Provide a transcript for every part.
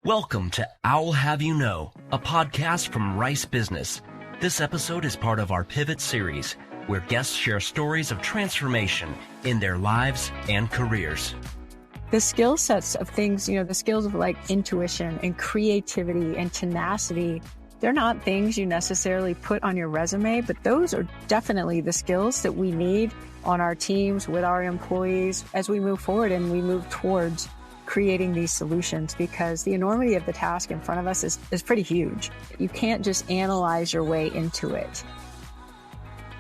Welcome to I'll Have You Know, a podcast from Rice Business. This episode is part of our Pivot series, where guests share stories of transformation in their lives and careers. The skill sets of things, the skills of like intuition and creativity and tenacity, they're not things you necessarily put on your resume, but those are definitely the skills that we need on our teams with our employees as we move forward and we move towards creating these solutions, because the enormity of the task in front of us is pretty huge. You can't just analyze your way into it.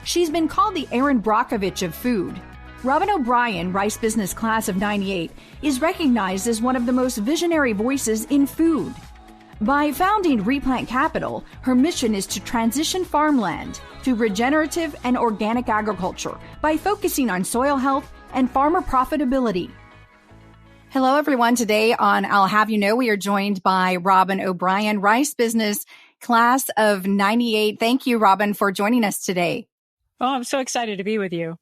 She's been called the Erin Brockovich of food. Robyn O'Brien, Rice Business Class of '98, is recognized as one of the most visionary voices in food. By founding Replant Capital, her mission is to transition farmland to regenerative and organic agriculture by focusing on soil health and farmer profitability. Hello, everyone. Today on I'll Have You Know, we are joined by Robyn O'Brien, Rice Business Class of '98. Thank you, Robyn, for joining us today. Oh, I'm so excited to be with you.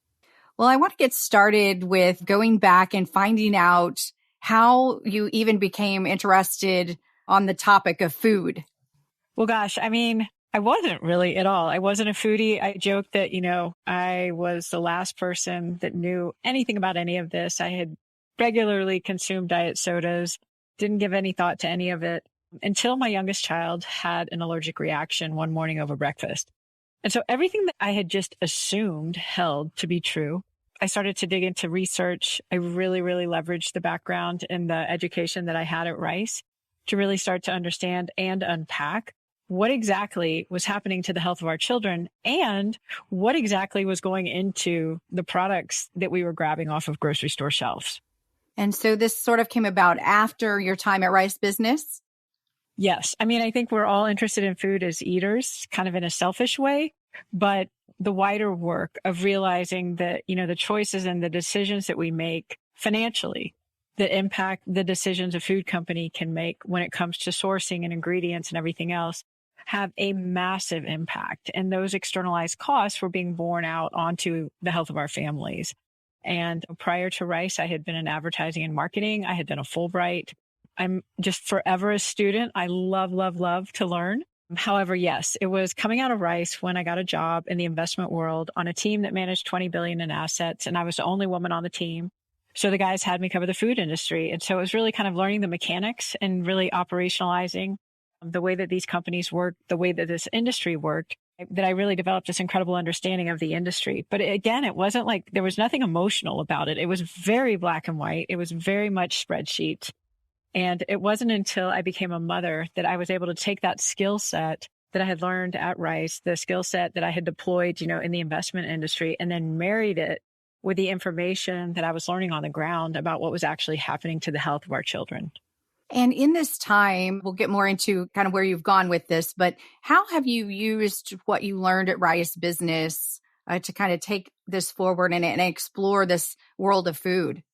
Well, I want to get started with going back and finding out how you even became interested on the topic of food. Well, gosh, I wasn't really at all. I wasn't a foodie. I joked that, I was the last person that knew anything about any of this. I had regularly consumed diet sodas, didn't give any thought to any of it until my youngest child had an allergic reaction one morning over breakfast. And so everything that I had just assumed held to be true, I started to dig into research. I really, really leveraged the background and the education that I had at Rice to really start to understand and unpack what exactly was happening to the health of our children and what exactly was going into the products that we were grabbing off of grocery store shelves. And so this sort of came about after your time at Rice Business? Yes. I think we're all interested in food as eaters, kind of in a selfish way, but the wider work of realizing that, the choices and the decisions that we make financially that impact the decisions a food company can make when it comes to sourcing and ingredients and everything else have a massive impact. And those externalized costs were being borne out onto the health of our families. And prior to Rice, I had been in advertising and marketing. I had done a Fulbright. I'm just forever a student. I love, love, love to learn. However, yes, it was coming out of Rice when I got a job in the investment world on a team that managed $20 billion in assets. And I was the only woman on the team. So the guys had me cover the food industry. And so it was really kind of learning the mechanics and really operationalizing the way that these companies worked, the way that this industry worked, that I really developed this incredible understanding of the industry. But again, it wasn't like there was nothing emotional about it. It was very black and white. It was very much spreadsheets. And it wasn't until I became a mother that I was able to take that skill set that I had learned at Rice, the skill set that I had deployed, in the investment industry, and then married it with the information that I was learning on the ground about what was actually happening to the health of our children. And in this time, we'll get more into kind of where you've gone with this, but how have you used what you learned at Rice Business to kind of take this forward and explore this world of food?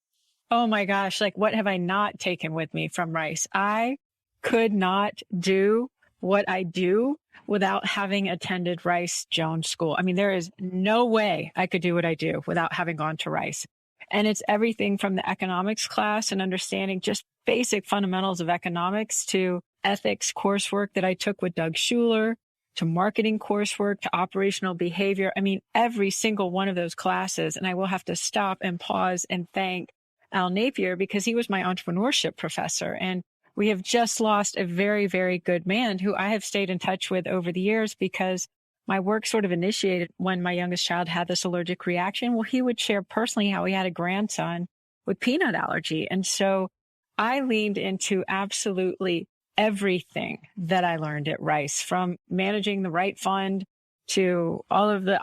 Oh my gosh, what have I not taken with me from Rice? I could not do what I do without having attended Rice Jones School. There is no way I could do what I do without having gone to Rice. And it's everything from the economics class and understanding just basic fundamentals of economics to ethics coursework that I took with Doug Schuler, to marketing coursework, to operational behavior. Every single one of those classes. And I will have to stop and pause and thank Al Napier because he was my entrepreneurship professor. And we have just lost a very, very good man who I have stayed in touch with over the years because my work sort of initiated when my youngest child had this allergic reaction. Well, he would share personally how he had a grandson with peanut allergy. And so I leaned into absolutely everything that I learned at Rice, from managing the right fund to all of the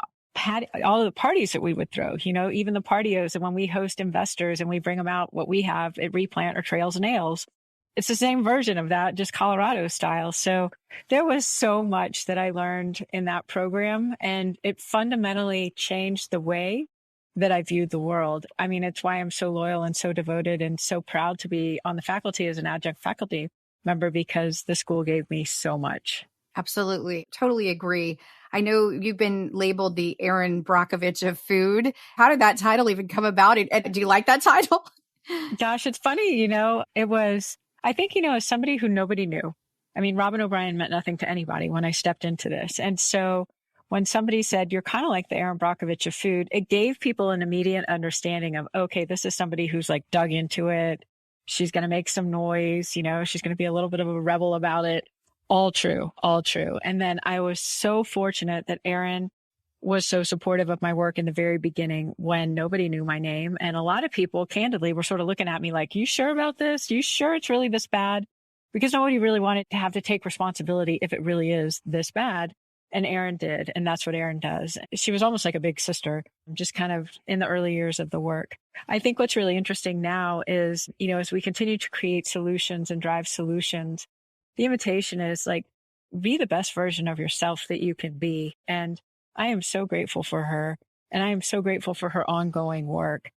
parties that we would throw, even the partios. And when we host investors and we bring them out what we have at Replant or Trails and Ales, it's the same version of that, just Colorado style. So there was so much that I learned in that program, and it fundamentally changed the way that I viewed the world. It's why I'm so loyal and so devoted and so proud to be on the faculty as an adjunct faculty member, because the school gave me so much. Absolutely. Totally agree. I know you've been labeled the Erin Brockovich of food. How did that title even come about? Do you like that title? Gosh, it's funny, it was I think, as somebody who nobody knew, I mean, Robyn O'Brien meant nothing to anybody when I stepped into this. And so when somebody said, you're kind of like the Erin Brockovich of food, it gave people an immediate understanding of, okay, this is somebody who's like dug into it. She's going to make some noise, she's going to be a little bit of a rebel about it. All true, all true. And then I was so fortunate that Erin was so supportive of my work in the very beginning when nobody knew my name. And a lot of people, candidly, were sort of looking at me like, you sure about this? You sure it's really this bad? Because nobody really wanted to have to take responsibility if it really is this bad. And Erin did. And that's what Erin does. She was almost like a big sister, just kind of in the early years of the work. I think what's really interesting now is, as we continue to create solutions and drive solutions, the invitation is like, be the best version of yourself that you can be. And I am so grateful for her. And I am so grateful for her ongoing work.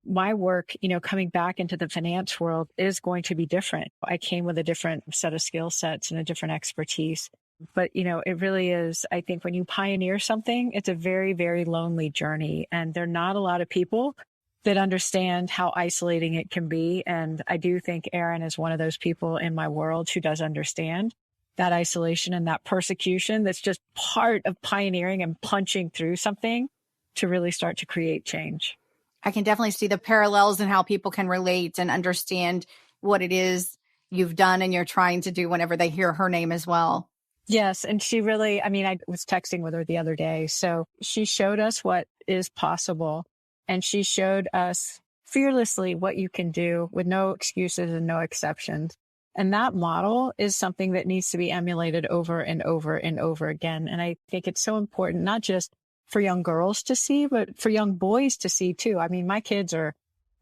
My work, coming back into the finance world is going to be different. I came with a different set of skill sets and a different expertise. But, it really is, I think when you pioneer something, it's a very, very lonely journey. And there are not a lot of people that understand how isolating it can be. And I do think Erin is one of those people in my world who does understand that isolation and that persecution that's just part of pioneering and punching through something to really start to create change. I can definitely see the parallels in how people can relate and understand what it is you've done and you're trying to do whenever they hear her name as well. Yes. And she really, I was texting with her the other day. So she showed us what is possible. And she showed us fearlessly what you can do with no excuses and no exceptions. And that model is something that needs to be emulated over and over and over again. And I think it's so important, not just for young girls to see, but for young boys to see too. My kids they're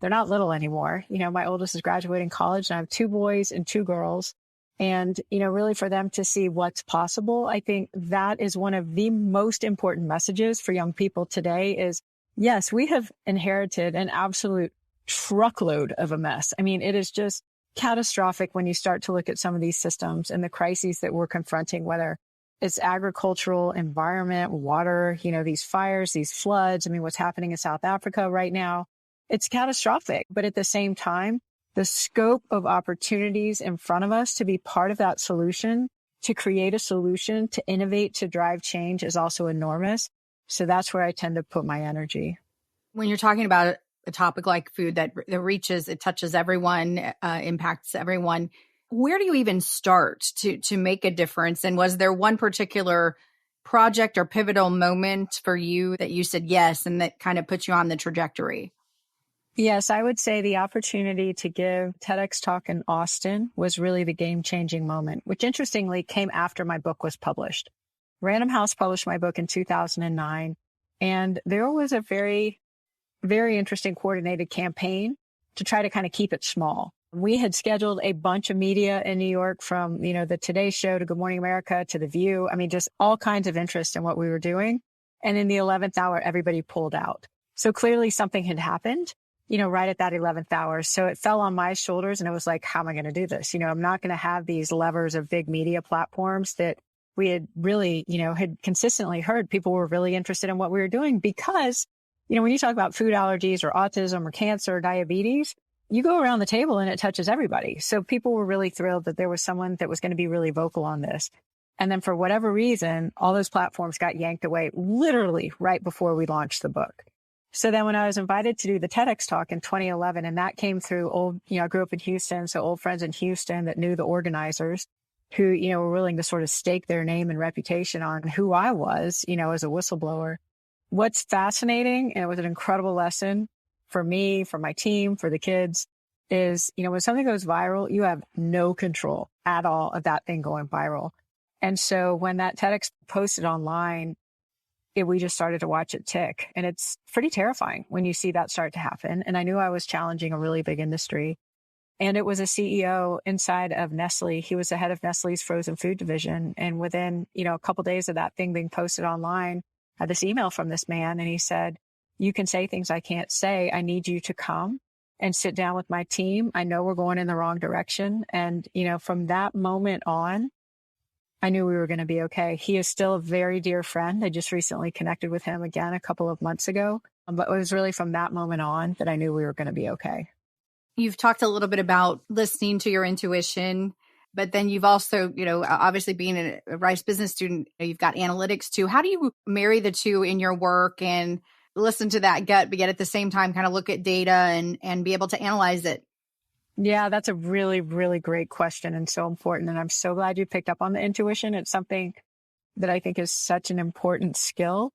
not little anymore. My oldest is graduating college and I have 2 boys and 2 girls. And, really for them to see what's possible, I think that is one of the most important messages for young people today is, yes, we have inherited an absolute truckload of a mess. It is just catastrophic when you start to look at some of these systems and the crises that we're confronting, whether it's agricultural, environment, water, these fires, these floods. What's happening in South Africa right now, it's catastrophic. But at the same time, the scope of opportunities in front of us to be part of that solution, to create a solution, to innovate, to drive change is also enormous. So that's where I tend to put my energy. When you're talking about a topic like food that reaches, it touches everyone, impacts everyone, where do you even start to make a difference? And was there one particular project or pivotal moment for you that you said yes, and that kind of put you on the trajectory? Yes, I would say the opportunity to give TEDx talk in Austin was really the game-changing moment, which interestingly came after my book was published. Random House published my book in 2009, and there was a very, very interesting coordinated campaign to try to kind of keep it small. We had scheduled a bunch of media in New York from, the Today Show to Good Morning America to The View. Just all kinds of interest in what we were doing. And in the 11th hour, everybody pulled out. So clearly something had happened, right at that 11th hour. So it fell on my shoulders and it was like, how am I going to do this? I'm not going to have these levers of big media platforms that we had really, had consistently heard people were really interested in what we were doing because, when you talk about food allergies or autism or cancer or diabetes, you go around the table and it touches everybody. So people were really thrilled that there was someone that was going to be really vocal on this. And then for whatever reason, all those platforms got yanked away literally right before we launched the book. So then when I was invited to do the TEDx talk in 2011, and that came through I grew up in Houston, so old friends in Houston that knew the organizers who, were willing to sort of stake their name and reputation on who I was, as a whistleblower. What's fascinating, and it was an incredible lesson for me, for my team, for the kids, is, when something goes viral, you have no control at all of that thing going viral. And so when that TEDx posted online, we just started to watch it tick. And it's pretty terrifying when you see that start to happen. And I knew I was challenging a really big industry. And it was a CEO inside of Nestle. He was the head of Nestle's frozen food division. And within, a couple of days of that thing being posted online, I had this email from this man and he said, you can say things I can't say. I need you to come and sit down with my team. I know we're going in the wrong direction. And, from that moment on, I knew we were going to be okay. He is still a very dear friend. I just recently connected with him again a couple of months ago. But it was really from that moment on that I knew we were going to be okay. You've talked a little bit about listening to your intuition, but then you've also, obviously being a Rice business student, you've got analytics too. How do you marry the two in your work and listen to that gut, but yet at the same time kind of look at data and be able to analyze it? Yeah, that's a really, really great question and so important. And I'm so glad you picked up on the intuition. It's something that I think is such an important skill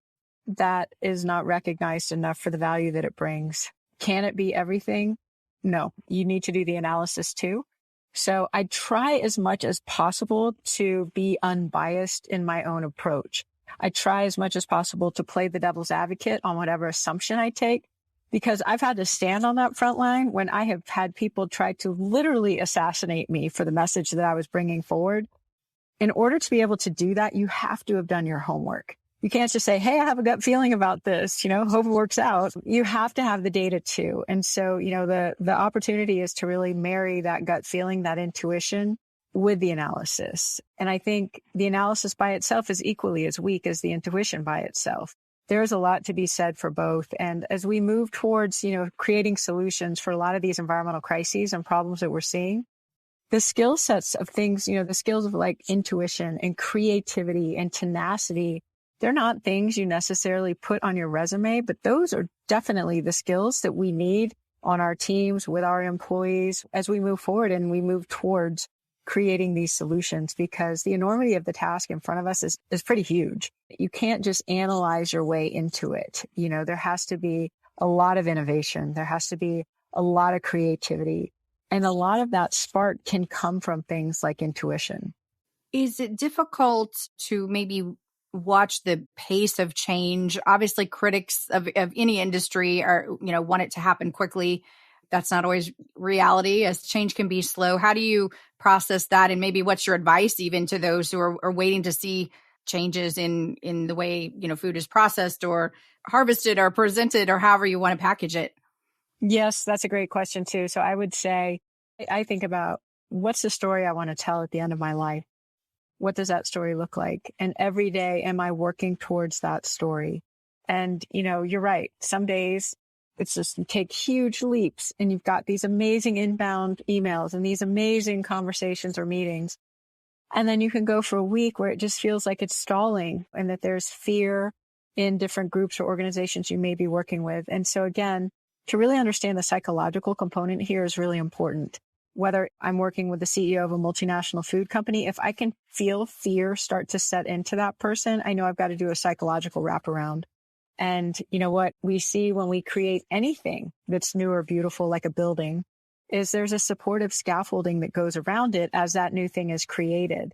that is not recognized enough for the value that it brings. Can it be everything? No, you need to do the analysis too. So I try as much as possible to be unbiased in my own approach. I try as much as possible to play the devil's advocate on whatever assumption I take, because I've had to stand on that front line when I have had people try to literally assassinate me for the message that I was bringing forward. In order to be able to do that, you have to have done your homework. You can't just say, hey, I have a gut feeling about this, hope it works out. You have to have the data too. And so, the opportunity is to really marry that gut feeling, that intuition with the analysis. And I think the analysis by itself is equally as weak as the intuition by itself. There's a lot to be said for both. And as we move towards, creating solutions for a lot of these environmental crises and problems that we're seeing, the skill sets of things, the skills of like intuition and creativity and tenacity, they're not things you necessarily put on your resume, but those are definitely the skills that we need on our teams with our employees as we move forward and we move towards creating these solutions, because the enormity of the task in front of us is pretty huge. You can't just analyze your way into it. There has to be a lot of innovation. There has to be a lot of creativity. And a lot of that spark can come from things like intuition. Is it difficult to maybe watch the pace of change? Obviously, critics of any industry are, want it to happen quickly. That's not always reality, as change can be slow. How do you process that? And maybe what's your advice even to those who are waiting to see changes in the way, food is processed or harvested or presented or however you want to package it? Yes, that's a great question too. So I would say, I think about what's the story I want to tell at the end of my life? What does that story look like? And every day, am I working towards that story? And, you're right. Some days it's just you take huge leaps and you've got these amazing inbound emails and these amazing conversations or meetings. And then you can go for a week where it just feels like it's stalling and that there's fear in different groups or organizations you may be working with. And so again, to really understand the psychological component here is really important. Whether I'm working with the CEO of a multinational food company, if I can feel fear start to set into that person, I know I've got to do a psychological wraparound. And what we see when we create anything that's new or beautiful, like a building, is there's a supportive scaffolding that goes around it as that new thing is created.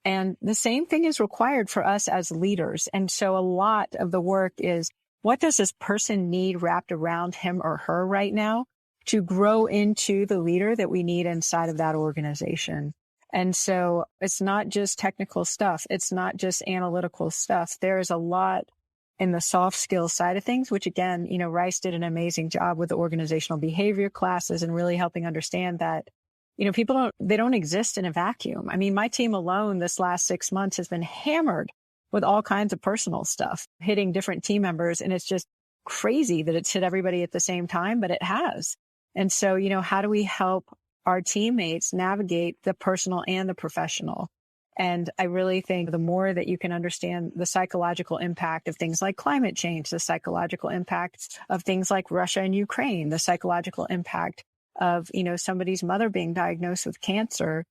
And the same thing is required for us as leaders. And so a lot of the work is, what does this person need wrapped around him or her right now to grow into the leader that we need inside of that organization? And so it's not just technical stuff. It's not just analytical stuff. There is a lot in the soft skills side of things, which again, Rice did an amazing job with the organizational behavior classes and really helping understand that, people don't exist in a vacuum. I mean, my team alone this last 6 months has been hammered with all kinds of personal stuff, hitting different team members. And it's just crazy that it's hit everybody at the same time, but it has. And so, how do we help our teammates navigate the personal and the professional? And I really think the more that you can understand the psychological impact of things like climate change, the psychological impact of things like Russia and Ukraine, the psychological impact of, somebody's mother being diagnosed with cancer,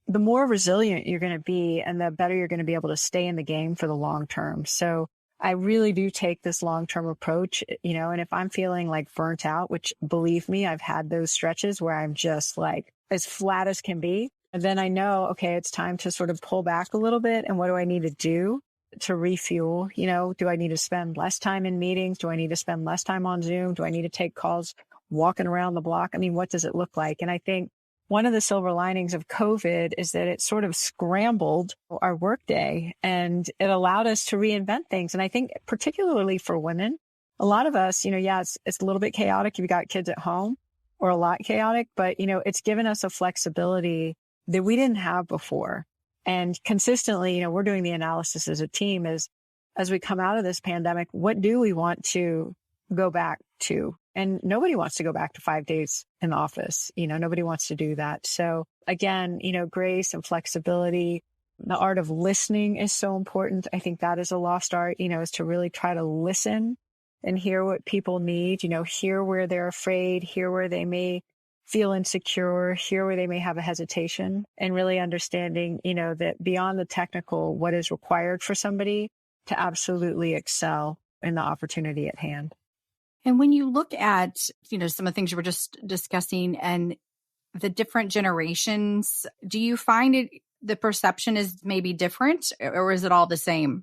the more resilient you're going to be and the better you're going to be able to stay in the game for the long term. So I really do take this long-term approach, and if I'm feeling like burnt out, which believe me, I've had those stretches where I'm just like as flat as can be. And then I know, okay, it's time to sort of pull back a little bit. And what do I need to do to refuel? Do I need to spend less time in meetings? Do I need to spend less time on Zoom? Do I need to take calls walking around the block? I mean, what does it look like? And I think one of the silver linings of COVID is that it sort of scrambled our workday and it allowed us to reinvent things. And I think particularly for women, a lot of us, it's a little bit chaotic if you got kids at home, or a lot chaotic, but it's given us a flexibility that we didn't have before. And consistently, we're doing the analysis as a team as we come out of this pandemic, what do we want to go back to? And nobody wants to go back to 5 days in the office. Nobody wants to do that. So again, grace and flexibility, the art of listening is so important. I think that is a lost art, is to really try to listen and hear what people need, hear where they're afraid, hear where they may feel insecure, hear where they may have a hesitation, and really understanding, that beyond the technical, what is required for somebody to absolutely excel in the opportunity at hand. And when you look at, some of the things you were just discussing and the different generations, do you find the perception is maybe different, or is it all the same?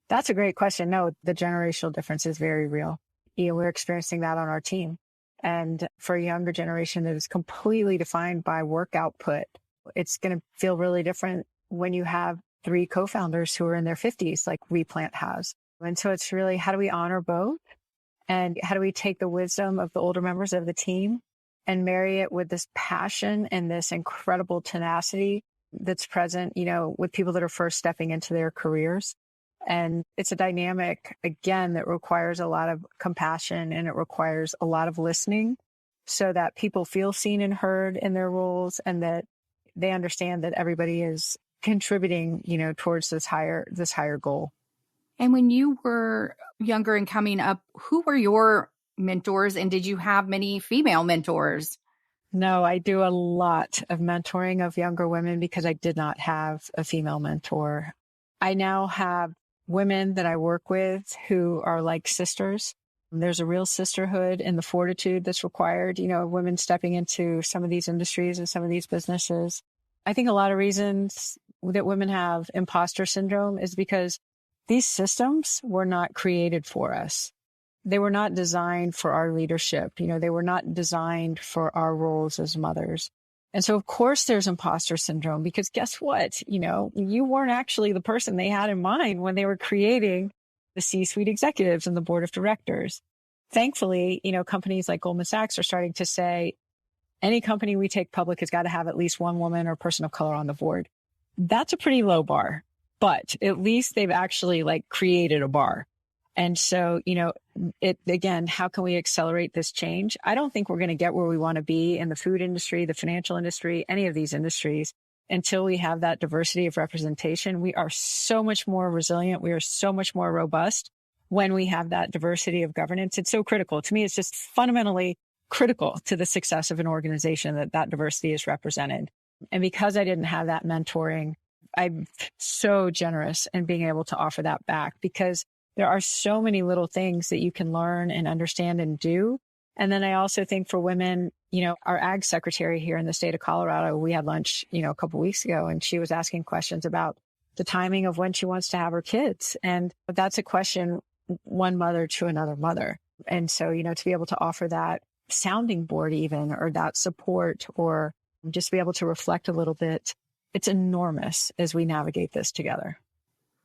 That's a great question. No, the generational difference is very real. We're experiencing that on our team. And for a younger generation that is completely defined by work output, it's going to feel really different when you have 3 co-founders who are in their 50s, like Replant has. And so it's really, how do we honor both? And how do we take the wisdom of the older members of the team and marry it with this passion and this incredible tenacity that's present, with people that are first stepping into their careers? And it's a dynamic, again, that requires a lot of compassion, and it requires a lot of listening so that people feel seen and heard in their roles, and that they understand that everybody is contributing, towards this higher goal. And when you were younger and coming up, who were your mentors, and did you have many female mentors? No, I do a lot of mentoring of younger women because I did not have a female mentor. I now have women that I work with who are like sisters. There's a real sisterhood in the fortitude that's required, women stepping into some of these industries and some of these businesses. I think a lot of reasons that women have imposter syndrome is because these systems were not created for us. They were not designed for our leadership. They were not designed for our roles as mothers. And so, of course, there's imposter syndrome because guess what? You weren't actually the person they had in mind when they were creating the C-suite executives and the board of directors. Thankfully, companies like Goldman Sachs are starting to say, any company we take public has got to have at least one woman or person of color on the board. That's a pretty low bar, but at least they've actually created a bar. And so, again, how can we accelerate this change? I don't think we're going to get where we want to be in the food industry, the financial industry, any of these industries until we have that diversity of representation. We are so much more resilient. We are so much more robust when we have that diversity of governance. It's so critical. To me, it's just fundamentally critical to the success of an organization that diversity is represented. And because I didn't have that mentoring, I'm so generous in being able to offer that back because there are so many little things that you can learn and understand and do. And then I also think for women, our ag secretary here in the state of Colorado, we had lunch, a couple of weeks ago, and she was asking questions about the timing of when she wants to have her kids. And that's a question, one mother to another mother. And so, to be able to offer that sounding board even, or that support, or just be able to reflect a little bit, it's enormous as we navigate this together.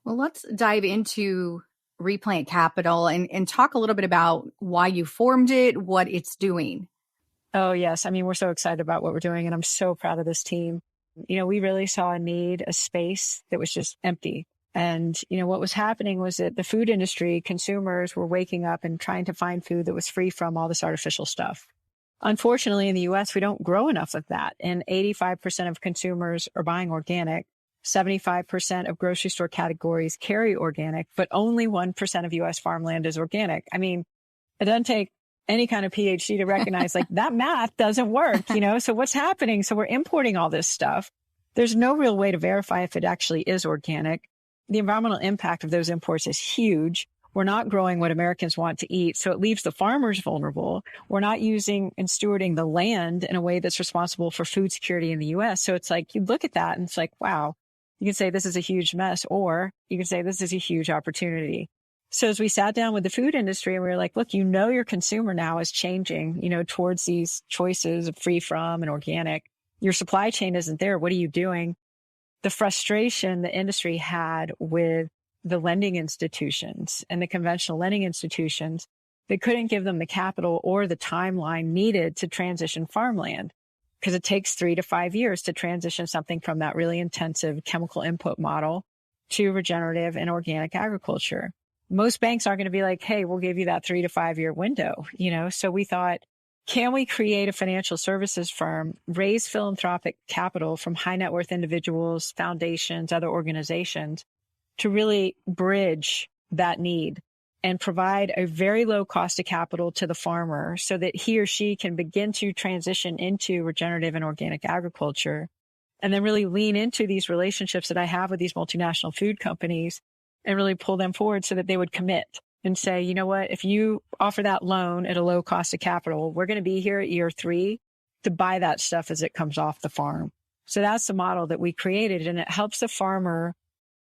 Well, let's dive into Replant Capital and talk a little bit about why you formed it, what it's doing. Oh, yes. I mean, we're so excited about what we're doing, and I'm so proud of this team. We really saw a need, a space that was just empty. And, what was happening was that the food industry, consumers were waking up and trying to find food that was free from all this artificial stuff. Unfortunately, in the U.S., we don't grow enough of that. And 85% of consumers are buying organic. 75% of grocery store categories carry organic, but only 1% of U.S. farmland is organic. I mean, it doesn't take any kind of PhD to recognize that math doesn't work, So what's happening? So we're importing all this stuff. There's no real way to verify if it actually is organic. The environmental impact of those imports is huge. We're not growing what Americans want to eat, so it leaves the farmers vulnerable. We're not using and stewarding the land in a way that's responsible for food security in the U.S. So it's you look at that and it's wow. You can say this is a huge mess, or you can say this is a huge opportunity. So as we sat down with the food industry and we were look, your consumer now is changing, towards these choices of free from and organic. Your supply chain isn't there. What are you doing? The frustration the industry had with the lending institutions and the conventional lending institutions, they couldn't give them the capital or the timeline needed to transition farmland. Because it takes 3 to 5 years to transition something from that really intensive chemical input model to regenerative and organic agriculture. most banks aren't going to be like, hey, we'll give you that 3 to 5 year window, So we thought, can we create a financial services firm, raise philanthropic capital from high net worth individuals, foundations, other organizations to really bridge that need and provide a very low cost of capital to the farmer so that he or she can begin to transition into regenerative and organic agriculture, and then really lean into these relationships that I have with these multinational food companies and really pull them forward so that they would commit and say, you know what, if you offer that loan at a low cost of capital, we're going to be here at year 3 to buy that stuff as it comes off the farm. So that's the model that we created, and it helps the farmer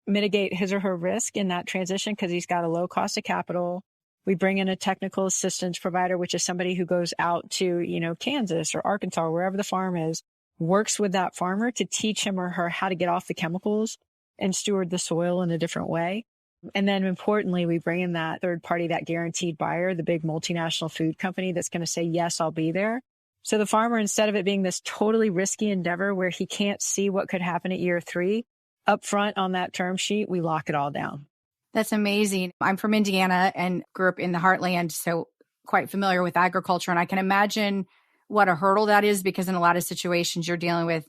mitigate his or her risk in that transition because he's got a low cost of capital. We bring in a technical assistance provider, which is somebody who goes out to, Kansas or Arkansas, or wherever the farm is, works with that farmer to teach him or her how to get off the chemicals and steward the soil in a different way. And then importantly, we bring in that third party, that guaranteed buyer, the big multinational food company that's going to say, yes, I'll be there. So the farmer, instead of it being this totally risky endeavor where he can't see what could happen at year 3, up front on that term sheet, we lock it all down. That's amazing. I'm from Indiana and grew up in the heartland, so quite familiar with agriculture. And I can imagine what a hurdle that is, because in a lot of situations you're dealing with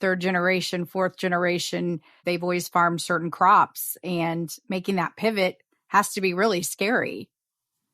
3rd generation, 4th generation. They've always farmed certain crops, and making that pivot has to be really scary.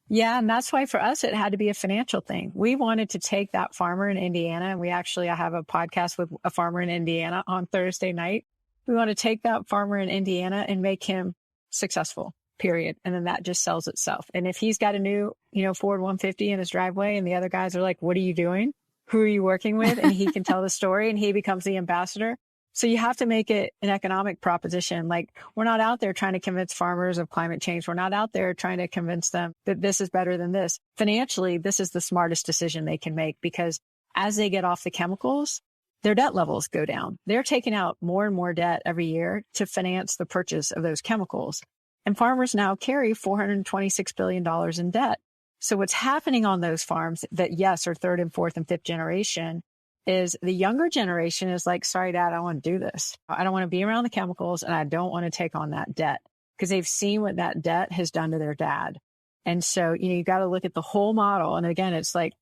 Yeah. And that's why for us, it had to be a financial thing. We wanted to take that farmer in Indiana. And I have a podcast with a farmer in Indiana on Thursday night. We want to take that farmer in Indiana and make him successful, period. And then that just sells itself. And if he's got a new, Ford 150 in his driveway and the other guys are like, what are you doing? Who are you working with? And he can tell the story and he becomes the ambassador. So you have to make it an economic proposition. Like, we're not out there trying to convince farmers of climate change. We're not out there trying to convince them that this is better than this. Financially, this is the smartest decision they can make, because as they get off the chemicals, their debt levels go down. They're taking out more and more debt every year to finance the purchase of those chemicals. And farmers now carry $426 billion in debt. So what's happening on those farms that, yes, are 3rd and 4th and 5th generation, is the younger generation is like, sorry, Dad, I don't want to do this. I don't want to be around the chemicals, and I don't want to take on that debt, because they've seen what that debt has done to their dad. And so, you got to look at the whole model. And again, it's like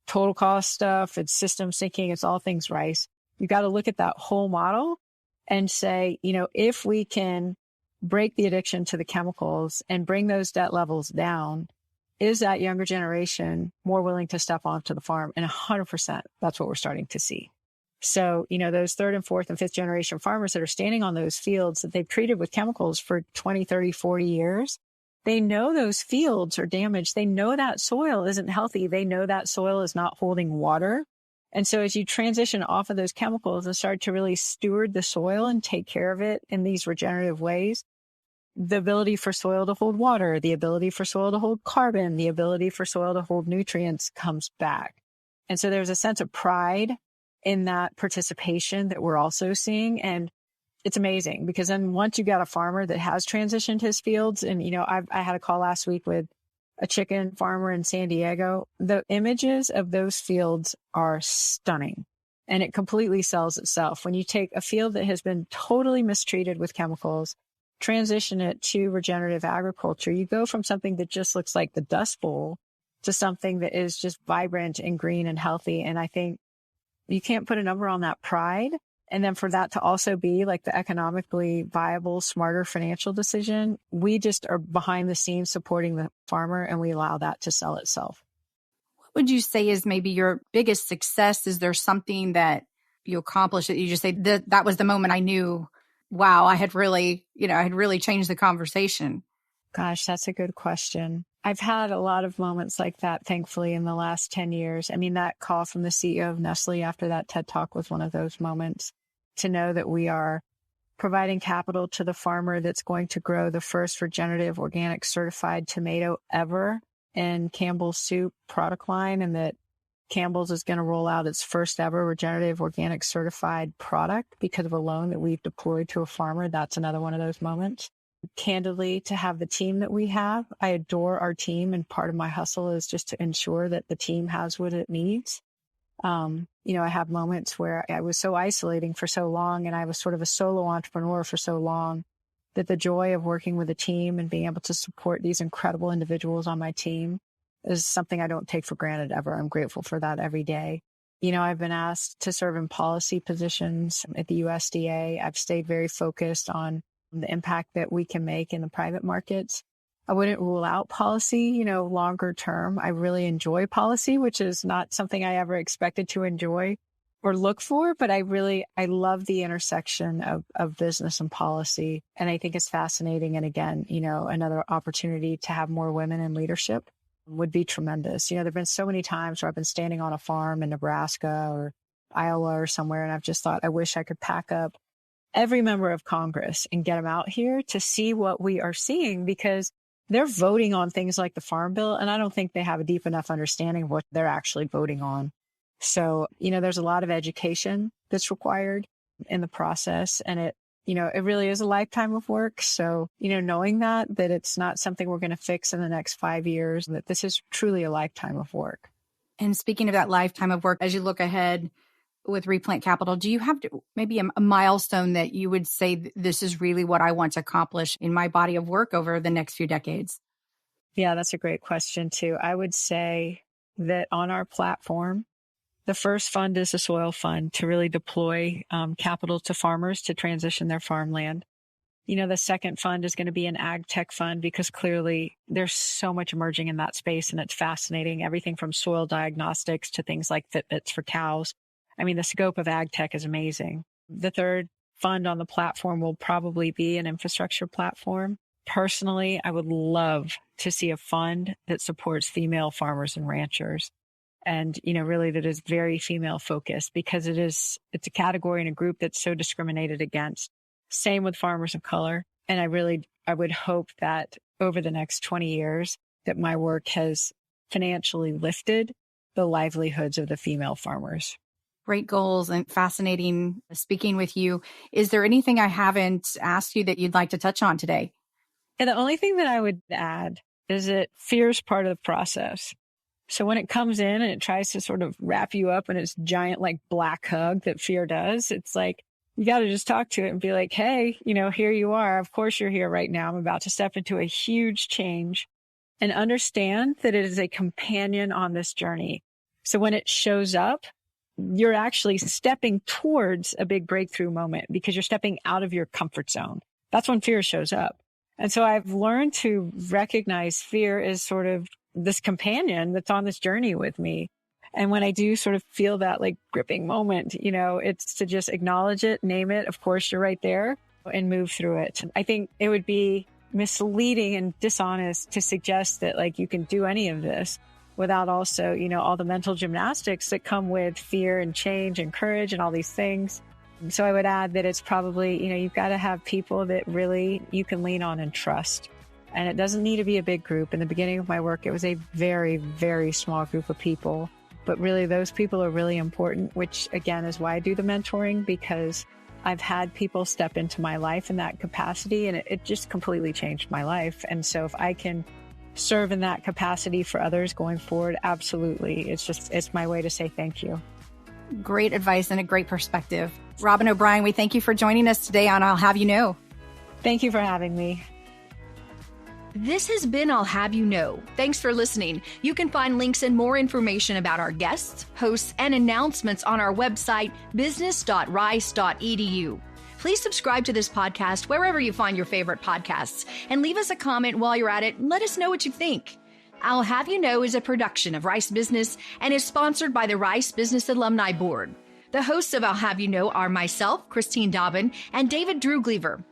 total cost stuff, it's system thinking, it's all things rice. You got to look at that whole model and say, if we can break the addiction to the chemicals and bring those debt levels down, is that younger generation more willing to step onto the farm? And 100%, that's what we're starting to see. So, those 3rd and 4th and 5th generation farmers that are standing on those fields that they've treated with chemicals for 20, 30, 40 years, they know those fields are damaged. They know that soil isn't healthy. They know that soil is not holding water. And so as you transition off of those chemicals and start to really steward the soil and take care of it in these regenerative ways, the ability for soil to hold water, the ability for soil to hold carbon, the ability for soil to hold nutrients comes back. And so there's a sense of pride in that participation that we're also seeing. And it's amazing, because then once you got a farmer that has transitioned his fields, and, I had a call last week with a chicken farmer in San Diego, the images of those fields are stunning, and it completely sells itself. When you take a field that has been totally mistreated with chemicals, transition it to regenerative agriculture, you go from something that just looks like the Dust Bowl to something that is just vibrant and green and healthy. And I think you can't put a number on that pride. And then for that to also be like the economically viable, smarter financial decision, we just are behind the scenes supporting the farmer, and we allow that to sell itself. What would you say is maybe your biggest success? Is there something that you accomplished that you just say that was the moment I knew, wow, I had really changed the conversation? Gosh, that's a good question. I've had a lot of moments like that, thankfully, in the last 10 years. I mean, that call from the CEO of Nestle after that TED Talk was one of those moments, to know that we are providing capital to the farmer that's going to grow the first regenerative organic certified tomato ever in Campbell's soup product line, and that Campbell's is going to roll out its first ever regenerative organic certified product because of a loan that we've deployed to a farmer. That's another one of those moments. Candidly, to have the team that we have, I adore our team, and part of my hustle is just to ensure that the team has what it needs. I have moments where I was so isolating for so long, and I was sort of a solo entrepreneur for so long, that the joy of working with a team and being able to support these incredible individuals on my team is something I don't take for granted ever. I'm grateful for that every day. I've been asked to serve in policy positions at the USDA. I've stayed very focused on the impact that we can make in the private markets. I wouldn't rule out policy, longer term. I really enjoy policy, which is not something I ever expected to enjoy or look for, but I love the intersection of business and policy. And I think it's fascinating. And again, another opportunity to have more women in leadership would be tremendous. There've been so many times where I've been standing on a farm in Nebraska or Iowa or somewhere, and I've just thought, I wish I could pack up every member of Congress and get them out here to see what we are seeing, because they're voting on things like the Farm Bill, and I don't think they have a deep enough understanding of what they're actually voting on. So, there's a lot of education that's required in the process, and it really is a lifetime of work. So, knowing that it's not something we're going to fix in the next 5 years, that this is truly a lifetime of work. And speaking of that lifetime of work, as you look ahead with Replant Capital, do you have maybe a milestone that you would say, this is really what I want to accomplish in my body of work over the next few decades? Yeah, that's a great question too. I would say that on our platform, the first fund is a soil fund to really deploy capital to farmers to transition their farmland. The second fund is going to be an ag tech fund, because clearly there's so much emerging in that space and it's fascinating. Everything from soil diagnostics to things like Fitbits for cows. I mean, the scope of ag tech is amazing. The third fund on the platform will probably be an infrastructure platform. Personally, I would love to see a fund that supports female farmers and ranchers. And, really that is very female focused, because it's a category and a group that's so discriminated against. Same with farmers of color. And I would hope that over the next 20 years that my work has financially lifted the livelihoods of the female farmers. Great goals and fascinating speaking with you. Is there anything I haven't asked you that you'd like to touch on today? And the only thing that I would add is that fear is part of the process. So when it comes in and it tries to sort of wrap you up in its giant like black hug that fear does, it's like, you got to just talk to it and be like, hey, here you are. Of course you're here right now. I'm about to step into a huge change, and understand that it is a companion on this journey. So when it shows up, you're actually stepping towards a big breakthrough moment, because you're stepping out of your comfort zone. That's when fear shows up. And so I've learned to recognize fear as sort of this companion that's on this journey with me. And when I do sort of feel that like gripping moment, it's to just acknowledge it, name it. Of course, you're right there, and move through it. I think it would be misleading and dishonest to suggest that like you can do any of this without also, all the mental gymnastics that come with fear and change and courage and all these things. So I would add that it's probably, you've got to have people that really you can lean on and trust. And it doesn't need to be a big group. In the beginning of my work, it was a very, very small group of people. But really, those people are really important, which again is why I do the mentoring, because I've had people step into my life in that capacity, and it just completely changed my life. And so if I can serve in that capacity for others going forward, absolutely. It's my way to say thank you. Great advice and a great perspective. Robyn O'Brien, we thank you for joining us today on I'll Have You Know. Thank you for having me. This has been I'll Have You Know. Thanks for listening. You can find links and more information about our guests, hosts, and announcements on our website, business.rice.edu. Please subscribe to this podcast wherever you find your favorite podcasts, and leave us a comment while you're at it and let us know what you think. I'll Have You Know is a production of Rice Business and is sponsored by the Rice Business Alumni Board. The hosts of I'll Have You Know are myself, Christine Dobbin, and David Drew Gleaver.